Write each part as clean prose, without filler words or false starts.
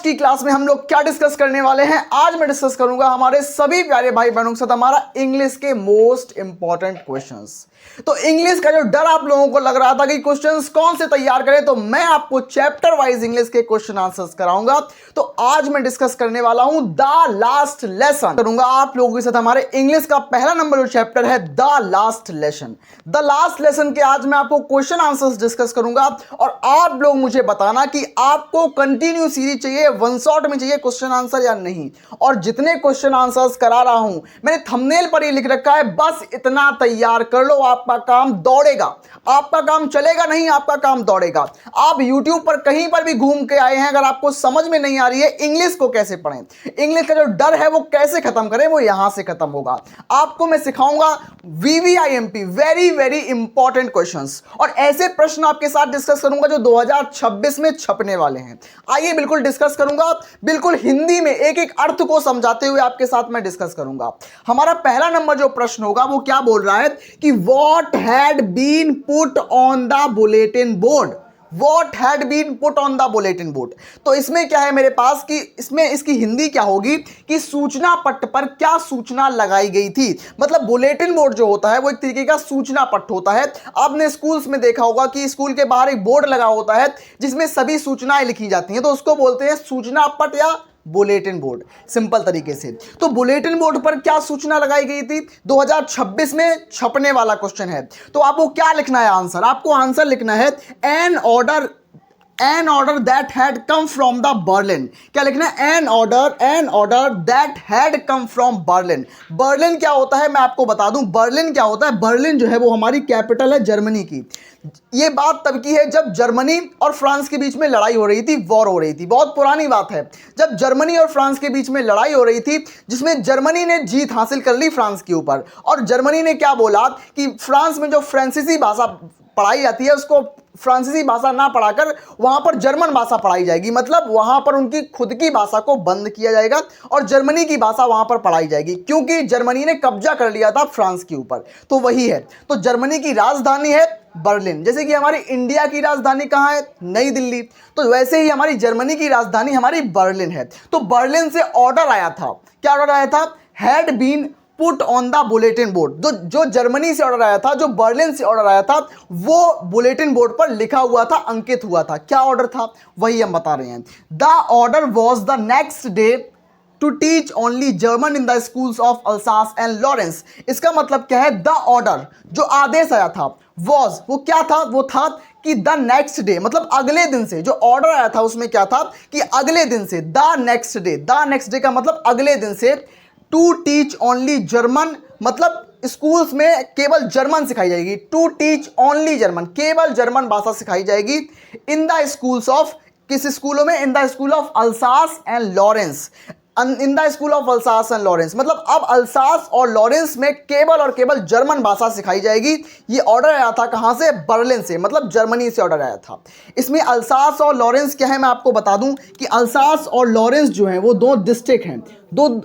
की क्लास में हम लोग क्या डिस्कस करने वाले हैं? आज मैं डिस्कस करूंगा हमारे सभी प्यारे भाई बहनों के साथ हमारा इंग्लिश के मोस्ट इंपॉर्टेंट क्वेश्चंस। तो इंग्लिश का जो डर आप लोगों को लग रहा था कि क्वेश्चंस कौन से तैयार करें, तो मैं आपको चैप्टर वाइज इंग्लिश के क्वेश्चन आंसर्स कराऊंगा। तो आज मैं डिस्कस करने वाला हूं द लास्ट लेसन करूंगा आप लोगों के साथ। हमारे इंग्लिश का पहला नंबर जो चैप्टर है the last lesson. The last lesson के आज मैं आपको क्वेश्चन आंसर्स डिस्कस करूंगा और आप लोग मुझे बताना कि आपको कंटिन्यू सीरीज चाहिए, वन शॉट में चाहिए क्वेश्चन आंसर या नहीं। और जितने क्वेश्चन आंसर्स करा रहा हूं मैंने थंबनेल पर ही लिख रखा है, बस इतना तैयार कर लो, आपका काम दौड़ेगा, आपका काम चलेगा नहीं, आपका काम दौड़ेगा। आप YouTube पर कहीं पर भी घूम के आए हैं, अगर आपको समझ में नहीं आ रही है इंग्लिश को कैसे पढ़ें, इंग्लिश का जो डर है वो कैसे खत्म करें, वो यहां से खत्म होगा। आपको मैं सिखाऊंगा VVIMP, very very important questions, और ऐसे प्रश्न आपके साथ डिस्कस करूंगा जो 2026 में छपने वाले हैं। आइए बिल्कुल डिस्कस करूंगा, बिल्कुल हिंदी में एक एक अर्थ को समझाते हुए आपके साथ मैं डिस्कस करूंगा। हमारा पहला नंबर जो प्रश्न होगा वो क्या बोल रहा है कि what had been put on the bulletin board. What had been put on the bulletin board? तो इसमें क्या है मेरे पास कि इसमें इसकी हिंदी क्या होगी कि सूचना पट्ट पर क्या सूचना लगाई गई थी। मतलब बुलेटिन बोर्ड जो होता है वो एक तरीके का सूचना पट्ट होता है। आपने स्कूल्स में देखा होगा कि स्कूल के बाहर एक बोर्ड लगा होता है जिसमें सभी सूचनाएं लिखी जाती हैं, तो उसको बोलते हैं सूचना पट्ट या बुलेटिन बोर्ड, सिंपल तरीके से। तो बुलेटिन बोर्ड पर क्या सूचना लगाई गई थी, 2026 में छपने वाला क्वेश्चन है। तो आपको क्या लिखना है आंसर, आपको आंसर लिखना है an order that had come from the Berlin. क्या लिखना है, an order that had come from Berlin. Berlin क्या होता है मैं आपको बता दूं, बर्लिन क्या होता है, बर्लिन जो है वो हमारी कैपिटल है जर्मनी की। ये बात तब की है जब जर्मनी और फ्रांस के बीच में लड़ाई हो रही थी, वॉर हो रही थी। बहुत पुरानी बात है, जब जर्मनी और फ्रांस के बीच में लड़ाई हो रही थी जिसमें जर्मनी ने जीत हासिल कर ली फ्रांस के ऊपर। और जर्मनी ने क्या बोला कि फ्रांस में जो फ्रांसीसी भाषा पढ़ाई जाती है उसको फ्रांसीसी भाषा ना पढ़ाकर वहां पर जर्मन भाषा पढ़ाई जाएगी। मतलब वहां पर उनकी खुद की भाषा को बंद किया जाएगा और जर्मनी की भाषा वहां पर पढ़ाई जाएगी, क्योंकि जर्मनी ने कब्जा कर लिया था फ्रांस के ऊपर। तो वही है, तो जर्मनी की राजधानी है बर्लिन। जैसे कि हमारी इंडिया की राजधानी कहाँ है, नई दिल्ली, तो वैसे ही हमारी जर्मनी की राजधानी हमारी बर्लिन है। तो बर्लिन से ऑर्डर आया था, क्या ऑर्डर आया था, had been put on the bulletin board. जो जर्मनी से ऑर्डर आया था, जो बर्लिन से ऑर्डर आया था, वो बुलेटिन बोर्ड पर लिखा हुआ था, अंकित हुआ था। क्या ऑर्डर था वही हम बता रहे हैं। The order was the next day to teach only German in the schools of Alsace and Lorraine. इसका मतलब क्या है, द ऑर्डर जो आदेश आया था, वॉज वो क्या था, वो था कि द नेक्स्ट डे, मतलब अगले दिन से। जो ऑर्डर आया था उसमें क्या था कि अगले दिन से, द नेक्स्ट डे का मतलब अगले दिन से, टू टीच ओनली जर्मन, मतलब स्कूल्स में केवल जर्मन सिखाई जाएगी। टू टीच ओनली जर्मन, केवल जर्मन भाषा सिखाई जाएगी। इन द स्कूल्स ऑफ, किस स्कूलों में, in the school of Alsace and Lawrence, in the school of Alsace and Lorraine. मतलब अब अल्सास और लॉरेंस में केवल और केवल जर्मन भाषा सिखाई जाएगी। ये ऑर्डर आया था कहां से, बर्लिन से, मतलब जर्मनी से ऑर्डर आया था। इसमें अल्सास और लॉरेंस क्या है मैं आपको बता दूं कि अल्सास और लॉरेंस जो है वो दो डिस्ट्रिक्ट हैं,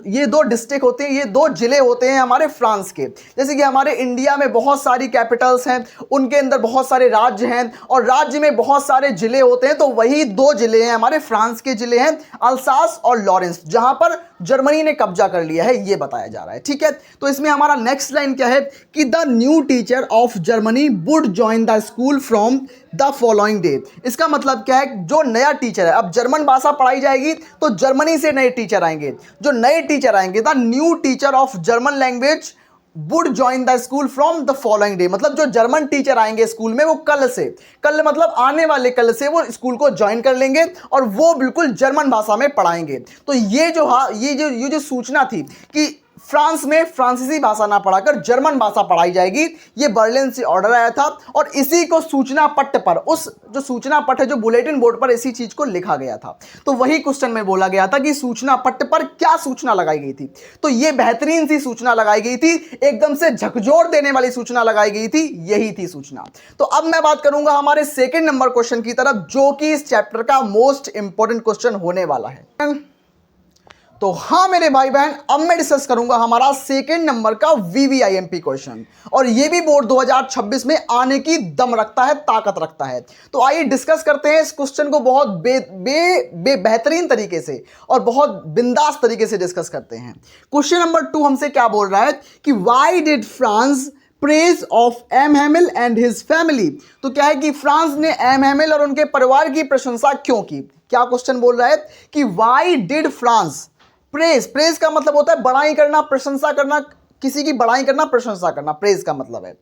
ये दो डिस्ट्रिक्ट होते हैं, ये दो जिले होते हैं हमारे फ्रांस के। जैसे कि हमारे इंडिया में बहुत सारी कैपिटल्स हैं, उनके अंदर बहुत सारे राज्य हैं और राज्य में बहुत सारे जिले होते हैं, तो वही दो जिले हैं हमारे फ्रांस के जिले हैं, अल्सास और लॉरेंस, जहां पर जर्मनी ने कब्जा कर लिया है, ये बताया जा रहा है। ठीक है, तो इसमें हमारा नेक्स्ट लाइन क्या है कि the new teacher of Germany would join the school from the following day. इसका मतलब क्या है, जो नया टीचर है, अब जर्मन भाषा पढ़ाई जाएगी तो जर्मनी से नए टीचर आएंगे, जो नए टीचर आएंगे, the new teacher of German language would join the school from the following day. मतलब जो जर्मन टीचर आएंगे स्कूल में वो कल से, कल मतलब आने वाले कल से वो स्कूल को ज्वाइन कर लेंगे और वो बिल्कुल जर्मन भाषा में पढ़ाएंगे। तो ये जो सूचना थी कि फ्रांस में फ्रांसीसी भाषा ना पढ़ाकर जर्मन भाषा पढ़ाई जाएगी, ये बर्लिन से ऑर्डर आया था और इसी को सूचना पट्ट पर, उस जो सूचना पट्ट है जो बुलेटिन बोर्ड पर, इसी चीज को लिखा गया था। तो वही क्वेश्चन में बोला गया था कि सूचना पट्ट पर क्या सूचना लगाई गई थी। तो ये बेहतरीन सी सूचना लगाई गई थी, एकदम से झकझोर देने वाली सूचना लगाई गई थी, यही थी सूचना। तो अब मैं बात करूंगा हमारे सेकेंड नंबर क्वेश्चन की तरफ, जो कि इस चैप्टर का मोस्ट इंपॉर्टेंट क्वेश्चन होने वाला है। तो हाँ मेरे भाई बहन, अब मैं डिस्कस करूंगा हमारा सेकंड नंबर का VVIMP क्वेश्चन, और ये भी बोर्ड 2026 में आने की दम रखता है, ताकत रखता है। तो आइए डिस्कस करते हैं इस क्वेश्चन को बहुत बेहतरीन तरीके से और बहुत बिंदास तरीके से डिस्कस करते हैं। क्वेश्चन नंबर 2 हमसे क्या बोल रहा है कि why did Franz praise of M Hamel and his family. तो क्या है कि फ्रांस ने एम हेमिल और उनके परिवार की प्रशंसा क्यों की। क्या क्वेश्चन बोल रहा है कि वाई डिड फ्रांस प्रेज का मतलब होता है बड़ाई करना, प्रशंसा करना, किसी की बड़ाई करना, प्रशंसा करना, प्रेज का मतलब है।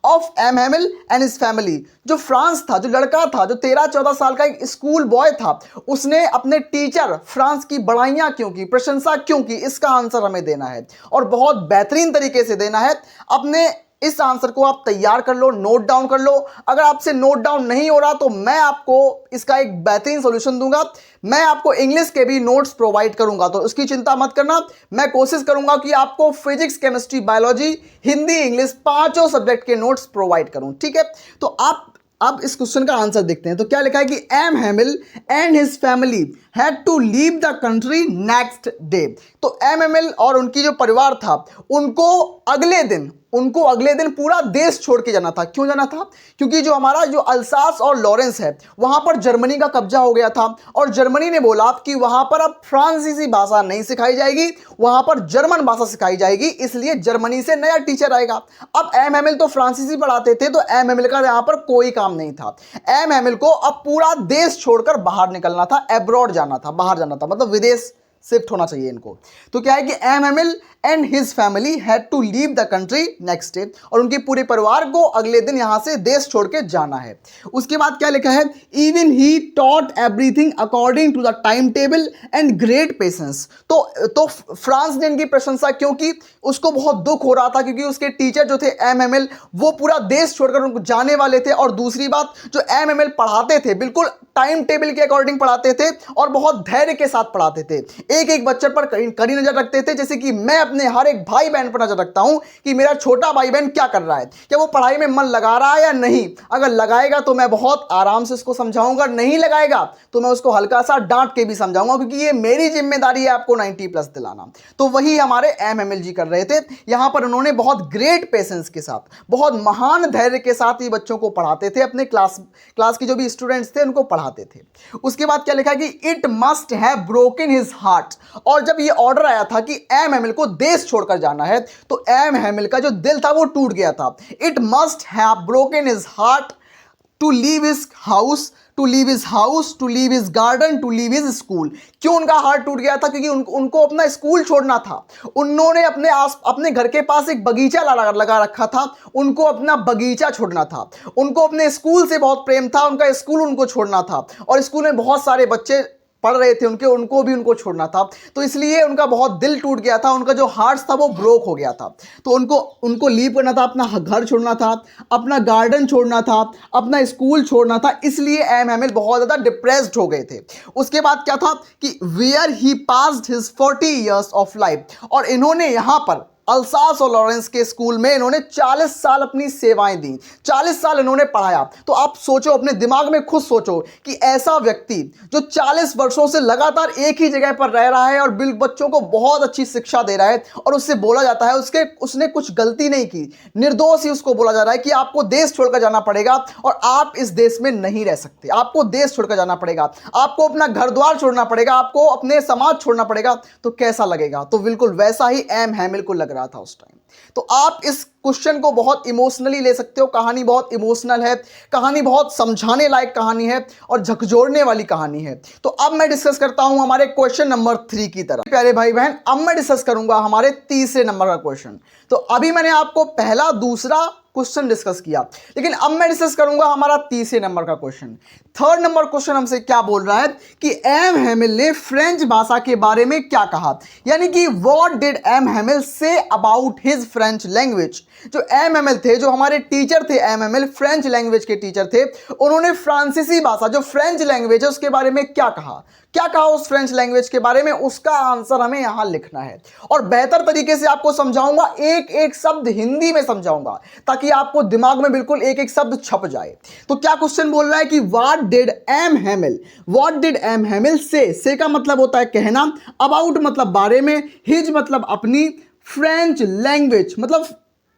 Of M Hamel and his family, जो फ्रांस था, जो लड़का था, जो 13-14 साल का एक स्कूल बॉय था, उसने अपने टीचर फ्रांस की बड़ाइयां क्यों की, प्रशंसा क्यों की, इसका आंसर हमें देना है और बहुत बेहतरीन तरीके से देना है। अपने इस आंसर को आप तैयार कर लो, नोट डाउन कर लो। अगर आपसे नोट डाउन नहीं हो रहा तो मैं आपको इसका एक बेहतरीन सॉल्यूशन दूंगा। मैं आपको इंग्लिश के भी नोट्स प्रोवाइड करूंगा, तो उसकी चिंता मत करना। मैं कोशिश करूंगा कि आपको physics, chemistry, biology, Hindi, English 5 subject के नोट्स प्रोवाइड करूं, ठीक है। तो आप अब इस क्वेश्चन का आंसर देखते हैं। तो क्या लिखा है कि M Hamel and his family had to leave the country next day. तो एम हेमिल और उनकी जो परिवार था, उनको अगले दिन पूरा देश छोड़ के जाना था। क्यों जाना था? क्योंकि जो हमारा जो अल्सास और लॉरेंस है, वहां पर जर्मनी का कब्जा हो गया था और जर्मनी ने बोला कि वहां पर अब फ्रांसीसी भाषा नहीं सिखाई जाएगी, वहां पर जर्मन भाषा सिखाई जाएगी, इसलिए जर्मनी से नया टीचर आएगा। अब एम हेमिल तो फ्रांसीसी पढ़ाते थे, तो एम हेमिल का यहां पर कोई काम नहीं था। एम हेमिल को अब पूरा देश छोड़कर बाहर निकलना था, एब्रॉड जाना था, बाहर जाना था, मतलब विदेश शिफ्ट होना चाहिए इनको। तो क्या है कि M Hamel and his family had to leave the country next day, और उनके पूरे परिवार को अगले दिन यहां से देश छोड़ के जाना है। उसके बाद क्या लिखा है, even he taught everything according to the time table and great patience. तो फ्रांस ने इनकी प्रशंसा क्यों की? उसको बहुत दुख हो रहा था क्योंकि उसके टीचर जो थे एम हेमिल, वो पूरा देश छोड़कर उनको जाने वाले थे। और दूसरी बात, जो एम हेमिल पढ़ाते थे बिल्कुल टाइम टेबल के अकॉर्डिंग पढ़ाते थे और बहुत धैर्य के साथ पढ़ाते थे, एक एक बच्चे पर कड़ी नजर रखते थे। जैसे कि मैं अपने हर एक भाई बहन पर नजर रखता हूं कि मेरा छोटा भाई बहन क्या कर रहा है, क्या वो पढ़ाई में मन लगा रहा है या नहीं। अगर लगाएगा तो मैं बहुत आराम से उसको समझाऊंगा, नहीं लगाएगा तो मैं उसको हल्का सा डांट के भी समझाऊंगा, क्योंकि ये मेरी जिम्मेदारी है आपको 90+ दिलाना। तो वही हमारे एम हेमिल जी कर रहे थे। यहां पर उन्होंने बहुत ग्रेट पेशेंस के साथ, बहुत महान धैर्य के साथ ये बच्चों को पढ़ाते थे, अपने क्लास की जो भी स्टूडेंट्स थे उनको पढ़ाते थे। उसके बाद क्या लिखा है कि it must have broken his heart. और जब ये ऑर्डर आया था कि एम हेमिल को देश छोड़कर जाना है, तो एम हेमिल का जो दिल था वो टूट गया था। It must have broken his heart to leave his house, to leave his house, to leave his garden, to leave his school. क्यों उनका हार्ट टूट गया था? क्योंकि उनको अपना स्कूल छोड़ना था। उन्होंने अपने घर के पास एक बगीचा लगा रखा था, उनको अपना बगीचा छोड़ना था। उनको अपने स्कूल से बहुत प्रेम था, उनका स्कूल उनको छोड़ना था, और स्कूल में बहुत सारे बच्चे पढ़ रहे थे उनको छोड़ना था। तो इसलिए उनका बहुत दिल टूट गया था, उनका जो हार्ट था वो ब्रोक हो गया था। तो उनको लीव करना था, अपना घर छोड़ना था, अपना गार्डन छोड़ना था, अपना स्कूल छोड़ना था। इसलिए एम हेमिल बहुत ज़्यादा डिप्रेस्ड हो गए थे। उसके बाद क्या था कि where he passed his 40 years of life, और इन्होंने यहाँ पर अल्सास और लॉरेंस के स्कूल में इन्होंने 40 साल अपनी सेवाएं दी, 40 साल इन्होंने पढ़ाया। तो आप सोचो, अपने दिमाग में खुद सोचो कि ऐसा व्यक्ति जो 40 वर्षों से लगातार एक ही जगह पर रह रहा है और बच्चों को बहुत अच्छी शिक्षा दे रहा है, और उससे बोला जाता है उसने कुछ गलती नहीं की, निर्दोष ही उसको बोला जा रहा है कि आपको देश छोड़कर जाना पड़ेगा और आप इस देश में नहीं रह सकते, आपको देश छोड़कर जाना पड़ेगा, आपको अपना घर द्वार छोड़ना पड़ेगा, आपको अपने समाज छोड़ना पड़ेगा। तो कैसा लगेगा? तो बिल्कुल वैसा ही एम हेमिल को लग रहा था उस टाइम। तो आप इस क्वेश्चन को बहुत इमोशनली ले सकते हो। कहानी बहुत इमोशनल है, कहानी बहुत समझाने लायक कहानी है और झकझोरने वाली कहानी है। तो अब मैं डिस्कस करता हूं हमारे क्वेश्चन नंबर 3 की तरफ। प्यारे भाई बहन, अब मैं डिस्कस करूंगा हमारे तीसरे नंबर का क्वेश्चन। तो अभी मैंने आपको पहला, दूसरा क्वेश्चन डिस्कस किया, लेकिन अब मैं डिस्कस करूंगा हमारा तीसरे नंबर का क्वेश्चन। थर्ड नंबर क्वेश्चन हमसे क्या बोल रहा है कि एम हेमिल ने फ्रेंच भाषा के बारे में क्या कहा, यानी कि what did M Hamel say about his French language. जो एम हेमिल थे, जो हमारे टीचर थे, एम हेमिल फ्रेंच लैंग्वेज के टीचर थे, उन्होंने फ्रांसीसी भाषा, जो फ्रेंच लैंग्वेज है, उसके बारे में क्या कहा। क्या कहा उस फ्रेंच लैंग्वेज के बारे में, उसका आंसर हमें यहां लिखना है। और बेहतर तरीके से आपको समझाऊंगा, एक एक शब्द हिंदी में समझाऊंगा ताकि आपको दिमाग में बिल्कुल एक एक शब्द छप जाए। तो क्या क्वेश्चन बोल रहा है कि what did M Hamel, what did M Hamel से का मतलब होता है कहना, अबाउट मतलब बारे में, हिज मतलब अपनी, फ्रेंच लैंग्वेज मतलब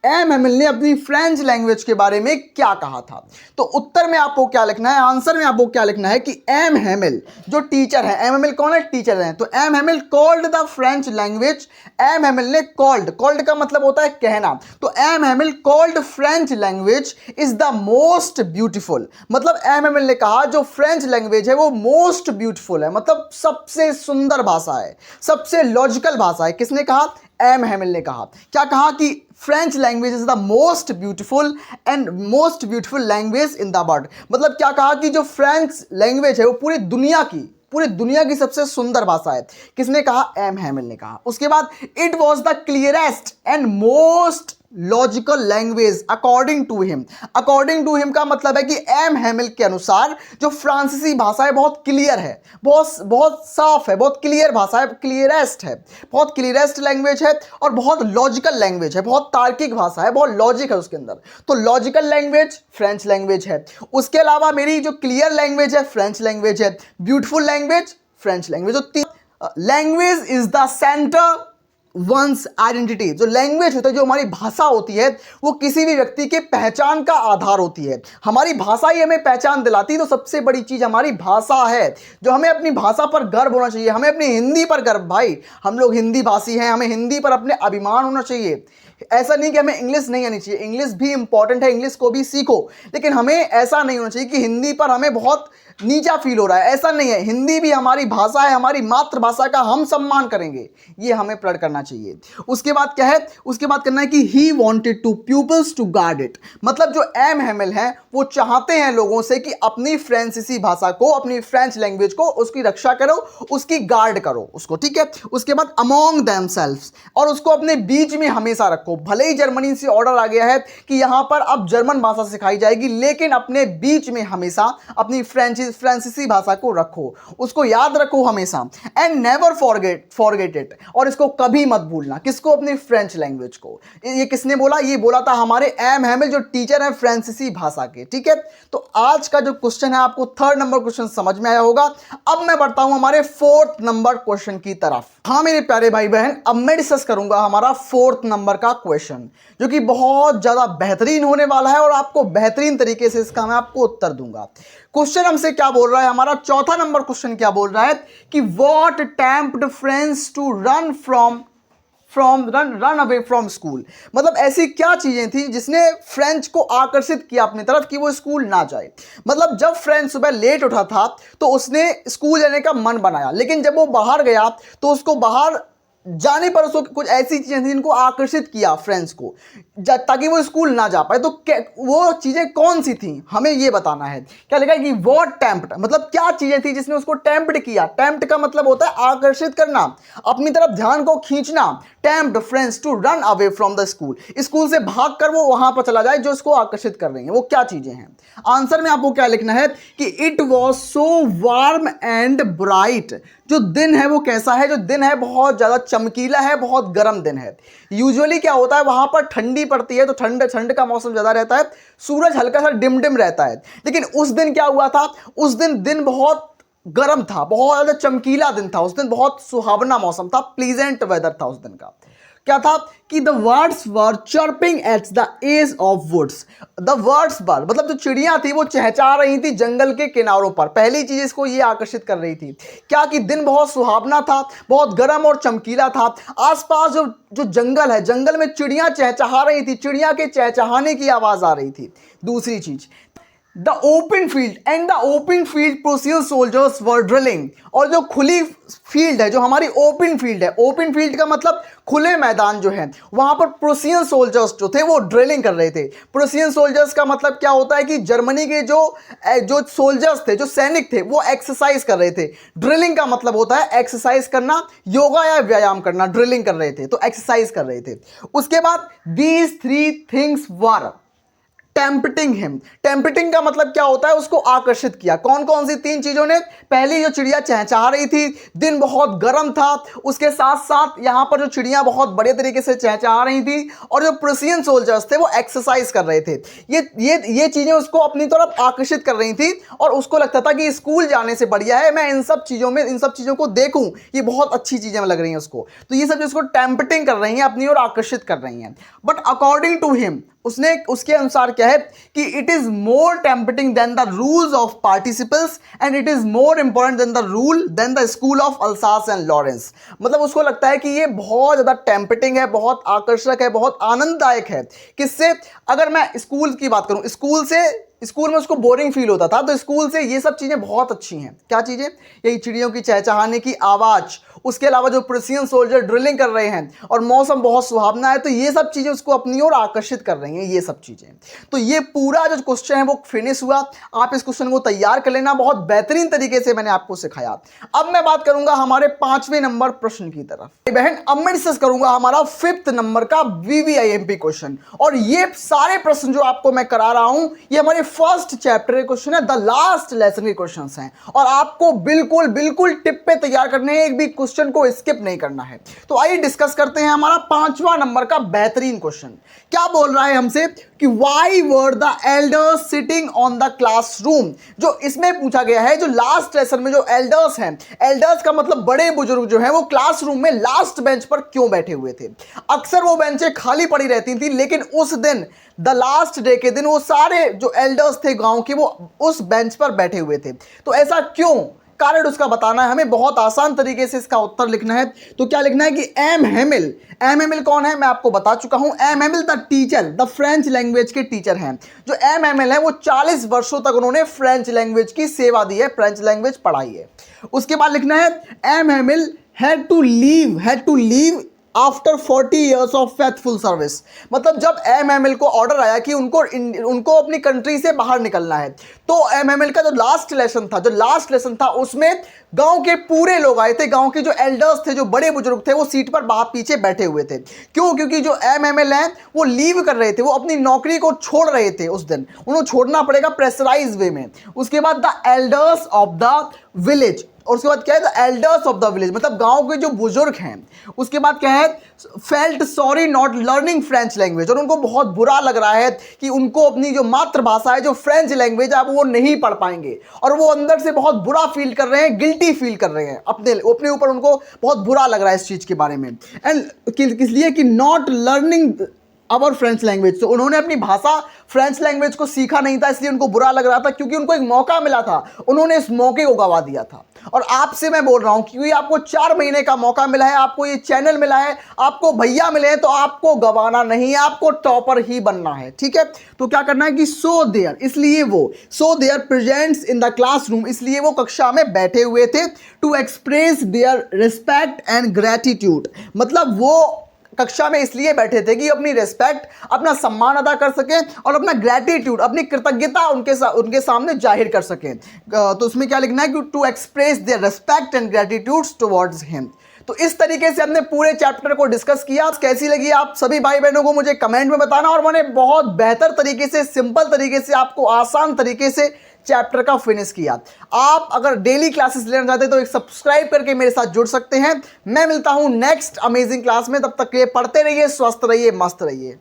एम हैमिल ने अपनी फ्रेंच लैंग्वेज के बारे में क्या कहा था। तो उत्तर में आपको क्या लिखना है, आंसर में आपको क्या लिखना है कि एम हैमिल जो टीचर है, एम हैमिल कौन है, टीचर है, तो M Hamel called the French language, M Hamel ने कॉल्ड का मतलब होता है कहना, तो M Hamel called French language is the most beautiful, मतलब एम हैमिल ने कहा जो फ्रेंच लैंग्वेज है वो मोस्ट ब्यूटीफुल है, मतलब सबसे सुंदर भाषा है, सबसे लॉजिकल भाषा है। किसने कहा, एम हैमिल ने कहा। क्या कहा कि French language is the most beautiful and most beautiful language in the world, मतलब क्या कहा कि जो फ्रेंच लैंग्वेज है वो पूरी दुनिया की सबसे सुंदर भाषा है। किसने कहा, एम हैमिल ने कहा। उसके बाद it was the clearest and most logical language according to him, according to him का मतलब है कि एम हैमिल के अनुसार जो फ्रांसीसी भाषा है बहुत क्लियर है, बहुत साफ है, बहुत क्लियर भाषा है, क्लियरेस्ट है, बहुत क्लियरेस्ट लैंग्वेज है और बहुत लॉजिकल लैंग्वेज है, बहुत तार्किक भाषा है, बहुत लॉजिक है उसके अंदर। तो लॉजिकल लैंग्वेज फ्रेंच लैंग्वेज है। उसके अलावा मेरी जो क्लियर लैंग्वेज है फ्रेंच लैंग्वेज है, ब्यूटीफुल लैंग्वेज फ्रेंच लैंग्वेज। तो language is the centre one's identity, जो लैंग्वेज होता है, जो हमारी भाषा होती है, वो किसी भी व्यक्ति के पहचान का आधार होती है। हमारी भाषा ही हमें पहचान दिलाती है। तो सबसे बड़ी चीज हमारी भाषा है, जो हमें अपनी भाषा पर गर्व होना चाहिए, हमें अपनी हिंदी पर गर्व, भाई हम लोग हिंदी भाषी हैं, हमें हिंदी पर अपने अभिमान होना चाहिए। ऐसा नहीं कि हमें इंग्लिश नहीं आनी चाहिए, इंग्लिश भी इंपॉर्टेंट है, इंग्लिश को भी सीखो, लेकिन हमें ऐसा नहीं होना चाहिए कि हिंदी पर हमें बहुत नीचा फील हो रहा है, ऐसा नहीं है। हिंदी भी हमारी भाषा है, हमारी मातृभाषा का हम सम्मान करेंगे, ये हमें प्रण करना चाहिए। उसके बाद क्या है, उसके बाद करना है कि he wanted to peoples to guard it, मतलब जो एम हैमिल हैं वो चाहते हैं लोगों से कि अपनी फ्रांसीसी भाषा को, अपनी फ्रेंच लैंग्वेज को, उसकी रक्षा करो, उसकी गार्ड करो उसको, ठीक है। उसके बाद अमॉन्ग देमसेल्व्स, और उसको अपने बीच में हमेशा रखो। भले ही जर्मनी से ऑर्डर आ गया है कि यहां पर अब जर्मन भाषा सिखाई जाएगी, लेकिन अपने बीच में हमेशा अपनी फ्रांसीसी भाषा को रखो, उसको याद रखो हमेशा। एंड नेवर फॉरगेट इट, और इसको कभी मत भूलना। किसको, अपनी फ्रेंच लैंग्वेज को। ये किसने बोला, ये बोला था हमारे एम हैमिल जो टीचर हैं फ्रांसीसी भाषा के, ठीक है। तो आज का जो क्वेश्चन है आपको 3rd नंबर क्वेश्चन समझ में आया होगा। अब मैं बढ़ता हूं हमारे 4th नंबर क्वेश्चन की तरफ। हाँ मेरे प्यारे भाई बहन, अब मैं डिस्कस करूंगा हमारा 4th नंबर का क्वेश्चन, जो कि बहुत ज्यादा बेहतरीन होने वाला है और आपको बेहतरीन तरीके से इसका मैं आपको उत्तर दूंगा। क्वेश्चन हमसे क्या बोल रहा है, हमारा 4था नंबर क्वेश्चन क्या बोल रहा है कि what tempt friends to run away from school, मतलब ऐसी क्या चीजें थी जिसने फ्रेंच को आकर्षित किया अपनी तरफ कि वो स्कूल ना जाए। मतलब जब फ्रेंच सुबह लेट उठा था तो उसने स्कूल जाने का मन बनाया, लेकिन जब वो बाहर गया तो उसको बाहर जाने पर उसको कुछ ऐसी चीजें थी जिनको आकर्षित किया फ्रेंड्स को, ताकि वो स्कूल ना जा पाए। तो वो चीजें कौन सी थी, हमें ये बताना है। क्या लिखा है कि व्हाट टेम्प्ट, मतलब क्या चीजें थी जिसने उसको टेम्प्ट किया। टेम्प्ट का मतलब होता है आकर्षित करना, अपनी तरफ ध्यान को खींचना। Tempt friends to run away from the school, school से भाग कर वो वहां पर चला जाए जो उसको आकर्षित कर रही है। वो क्या चीजें हैं, आंसर में आपको क्या लिखना है कि it was so warm and bright, जो दिन है वो कैसा है, जो दिन है बहुत ज्यादा चमकीला है, बहुत गर्म दिन है। यूजुअली क्या होता है, वहां पर ठंडी पड़ती है तो ठंड का मौसम ज्यादा रहता है, सूरज हल्का सा डिम रहता है। लेकिन उस दिन क्या हुआ था, उस दिन बहुत गर्म था, बहुत ज्यादा चमकीला दिन था, उस दिन बहुत सुहावना मौसम था, प्लीजेंट वेदर था उस दिन का। क्या था कि the birds were chirping at the edge of woods, the birds were मतलब जो चिड़ियां थी वो चहचहा रही थी जंगल के किनारों पर। पहली चीज इसको ये आकर्षित कर रही थी क्या कि दिन बहुत सुहावना था, बहुत गर्म और चमकीला था। आसपास जो जंगल है, जंगल में चिड़ियां चहचहा रही थी, चिड़िया के चहचहाने की आवाज आ रही थी। दूसरी चीज, the open field and the open field Prussian soldiers were drilling, और जो खुली फील्ड है, जो हमारी ओपन फील्ड है, ओपन फील्ड का मतलब खुले मैदान जो है, वहां पर प्रोसियन सोल्जर्स जो थे वो ड्रिलिंग कर रहे थे। प्रोसियन सोल्जर्स का मतलब क्या होता है कि जर्मनी के जो सोल्जर्स थे, जो सैनिक थे, वो एक्सरसाइज कर रहे थे। ड्रिलिंग का मतलब होता है एक्सरसाइज करना, योगा या व्यायाम करना, ड्रिलिंग कर रहे थे तो एक्सरसाइज कर रहे थे। उसके बाद these 3 things were, tempting him. Tempting का मतलब क्या होता है, उसको आकर्षित किया। कौन कौन सी 3 चीजों ने? पहली जो चिड़िया चहचहा रही थी, दिन बहुत गर्म था, उसके साथ साथ यहां पर जो चिड़िया बहुत बड़े तरीके से चहचहा रही थी, और जो प्रूसियन सोल्जर्स थे वो एक्सरसाइज कर रहे थे। ये चीजें उसको अपनी तरफ आकर्षित कर रही थी, और उसको लगता था कि स्कूल जाने से बढ़िया है मैं इन सब चीजों को देखूं, ये बहुत अच्छी चीजें लग रही हैं उसको। तो ये सब जो उसको टेम्पटिंग कर रही हैं, अपनी ओर आकर्षित कर रही हैं। बट अकॉर्डिंग टू हिम, उसके अनुसार क्या है कि it is more tempting than the rules of participles and it is more important than the school of Alsace and Lorraine. मतलब उसको लगता है कि ये बहुत ज्यादा टेम्पटिंग है, बहुत आकर्षक है, बहुत आनंददायक है। किससे? अगर मैं स्कूल की बात करूं, स्कूल में उसको बोरिंग फील होता था, तो स्कूल से ये सब चीजें बहुत अच्छी हैं। क्या चीजें? यही चिड़ियों की चहचहाने की आवाज, उसके अलावा जो प्रूसियन सोल्जर ड्रिलिंग कर रहे हैं, और मौसम बहुत सुहावना है, तो ये सब चीजें उसको अपनी ओर आकर्षित कर रही हैं, ये सब चीजें। तो ये पूरा जो क्वेश्चन है वो फिनिश हुआ। आप इस क्वेश्चन को तैयार कर लेना, बहुत बेहतरीन तरीके से मैंने आपको सिखाया। अब मैं बात करूंगा हमारे 5वें नंबर प्रश्न की तरफ। बहन, अब मैं डिस्कस करूंगा हमारा 5th नंबर का VVIMP क्वेश्चन, और ये सारे प्रश्न जो आपको मैं करा रहा हूं, ये हमारे फर्स्ट चैप्टर के क्वेश्चन है, द लास्ट लेसन के क्वेश्चन हैं, और आपको बिल्कुल टिप पे तैयार करने हैं, एक भी क्वेश्चन को स्किप नहीं करना है। तो आइए डिस्कस करते हैं हमारा 5वां नंबर का बेहतरीन क्वेश्चन। क्या बोल रहा है हमसे कि why were the elders sitting on the classroom. जो इसमें पूछा गया है, जो लास्ट लेसन में जो एल्डर्स हैं, एल्डर्स का मतलब बड़े बुजुर्ग जो हैं, वो क्लासरूम में लास्ट बेंच पर क्यों बैठे हुए थे। अक्सर वो बेंचें खाली पड़ी रहती थी, लेकिन उस दिन द लास्ट डे के दिन वो सारे जो एल्डर्स थे गांव के, वो उस बेंच पर बैठे हुए थे। तो ऐसा क्यों, कारण उसका बताना है हमें। बहुत आसान तरीके से इसका उत्तर लिखना है। तो क्या लिखना है कि एम हेमिल कौन है, मैं आपको बता चुका हूं। M Hamel the teacher, the French language के टीचर हैं। जो एम हेमिल है वो 40 वर्षों तक उन्होंने फ्रेंच लैंग्वेज की सेवा दी है, फ्रेंच लैंग्वेज पढ़ाई है। उसके बाद लिखना है M Hamel had to leave after 40 years of faithful service. मतलब जब एम को ऑर्डर आया कि उनको अपनी कंट्री से बाहर निकलना है, तो एम का जो लास्ट लेसन था उसमें गांव के पूरे लोग आए थे। गांव के जो एल्डर्स थे, जो बड़े बुजुर्ग थे, वो सीट पर बाहर पीछे बैठे हुए थे। क्यों? क्योंकि जो एम हैं वो लीव कर रहे थे, वो अपनी नौकरी को छोड़ रहे थे। उस दिन उन्हें छोड़ना पड़ेगा प्रेशराइज वे में। उसके बाद the elders of the village, और उसके बाद क्या है, the elders of the village, मतलब गांव के जो बुजुर्ग हैं। उसके बाद क्या है, felt sorry not learning French language, और उनको बहुत बुरा लग रहा है कि उनको अपनी जो मातृभाषा है, जो फ्रेंच लैंग्वेज है, वो नहीं पढ़ पाएंगे, और वो अंदर से बहुत बुरा फील कर रहे हैं, गिल्टी फील कर रहे हैं अपने ऊपर। उनको बहुत बुरा लग रहा है इस चीज के बारे में। एंड किस लिए कि not learning our French language, तो उन्होंने अपनी भाषा फ्रेंच लैंग्वेज को सीखा नहीं था, इसलिए उनको बुरा लग रहा था। क्योंकि उनको एक मौका मिला था, उन्होंने इस मौके को गवा दिया था। और आपसे मैं बोल रहा हूं, क्योंकि आपको 4 महीने का मौका मिला है, आपको ये चैनल मिला है, आपको भैया मिले हैं, तो आपको गवाना नहीं है, आपको टॉपर ही बनना है। ठीक है? तो क्या करना है कि so their presence in the classroom, इसलिए वो कक्षा में बैठे हुए थे। To express their respect and gratitude, मतलब वो कक्षा में इसलिए बैठे थे कि अपनी रिस्पेक्ट, अपना सम्मान अदा कर सकें, और अपना ग्रेटिट्यूड, अपनी कृतज्ञता उनके सामने जाहिर कर सकें। तो उसमें क्या लिखना है कि to express their respect and gratitude towards him. तो इस तरीके से हमने पूरे चैप्टर को डिस्कस किया। कैसी लगी आप सभी भाई बहनों को मुझे कमेंट में बताना, और मैंने बहुत बेहतर तरीके से, सिंपल तरीके से, आपको आसान तरीके से चैप्टर का फिनिश किया। आप अगर डेली क्लासेस लेना चाहते हैं तो एक सब्सक्राइब करके मेरे साथ जुड़ सकते हैं। मैं मिलता हूं नेक्स्ट अमेजिंग क्लास में, तब तक के लिए पढ़ते रहिए, स्वस्थ रहिए, मस्त रहिए।